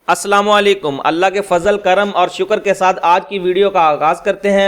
अस्सलामुअलैकुम। अल्लाह के फजल करम और शुक्र के साथ आज की वीडियो का आगाज करते हैं।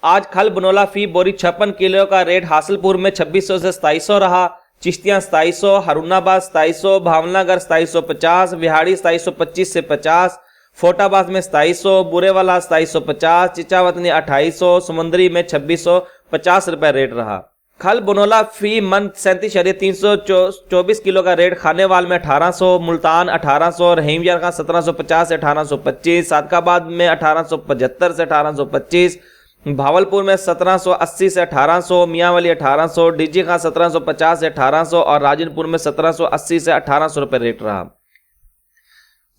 आज खल बनोला फी बोरी 56 किलो का रेट हासिलपुर में 2600 से 2700 रहा। चिश्तियाँ 2700, हरुणाबाद 2700, भावनगर 2750, बिहाड़ी 2725 से 50, फोटाबाद में 2700, बुरेवाला 2750, चिचावतनी 2800, समुंदरी में 2650 रुपये रेट रहा। खल बनोला फी मन 37,324 किलो का रेट खानेवाल में 1800, मुल्तान 1800, रहीमयार का 1750 से 1825, सादकाबाद में 1875 से 1825, भावलपुर में 1780 से 1800, मियांवाली 1800, डीजी का 1750 से 1800 और राजनपुर में 1780 से 1800 रुपये रेट रहा।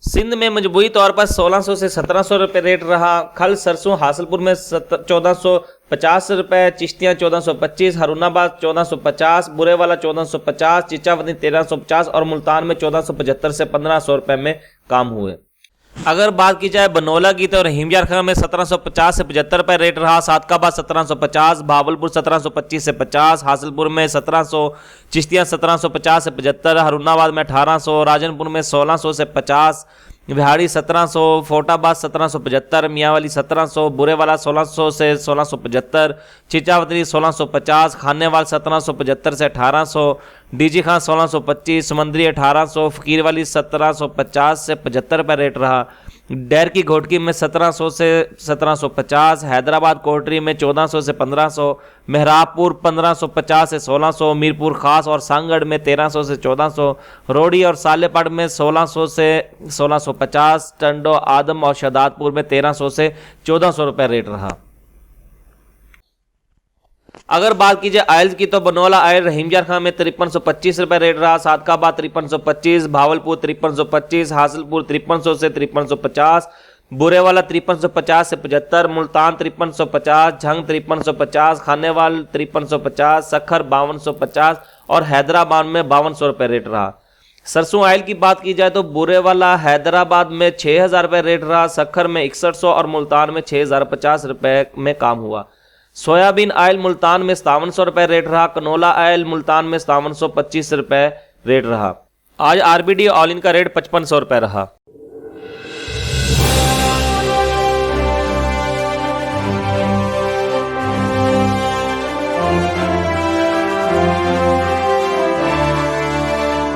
सिंध में मजबूरी तौर पर 1600 से 1700 रुपये रेट रहा। खल सरसों हासिलपुर में 1450 रुपये, चिश्तियाँ 1425, हरुणाबाद 1450, बुरेवाला 1450, चिचावतनी 1350 और मुल्तान में 1475 से 1500 रुपये में काम हुए। अगर बात की जाए बनोला की तो रहीमयार खां में 1750 से 75 रुपये रेट रहा। सादकाबाद 1750, भावलपुर 1725 से 50, हासिलपुर में 1700, चिश्तियाँ 1750 से 75, हरुणाबाद में 1800, राजनपुर में 1600 से 50, बिहाड़ी 1700, फोटाबाद 1775, मियांवाली 1700, बुरेवाला 1600 से 1675, चिचावतनी 1650, खानेवाल 1775 से 1800, डीजी खां 1625, समंदरी 1800, फकीरवाली 1750 से 75 रुपये रेट रहा। डैर की घोटकी में 1700 से 1750, हैदराबाद कोटरी में 1400 से 1500, मेहराबपुर 1550 से 1600, मीरपुर खास और सांगड़ में 1300 से 1400, रोडी और सालेपड़ में 1600 से 1650, टंडो आदम और शहदादपुर में 1300 से 1400 रुपये रेट रहा। अगर बात की जाए आयल की तो बनोला आयल रहीमयार खां में 5325 रुपये रेट रहा। सादकाबाद 5325, भावलपुर 5325, हासिलपुर 5300 से 5350, बुरेवाला 5350 से 75, मुल्तान 5350, झंग 5350, खानेवाल 5350, सखर 5250 और हैदराबाद में 5200 रुपये रेट रहा। सरसों आयल की बात की जाए तो बुरेवाला हैदराबाद में 6000 रुपये रेट रहा, सखर में 6100 और मुल्तान में 6050 रुपये में काम हुआ। सोयाबीन आयल मुल्तान में 5700 रुपये रेट रहा। कनोला आयल मुल्तान में 5725 रुपये रेट रहा। आज आरबीडी ऑल इन का रेट 5500 रुपये रहा।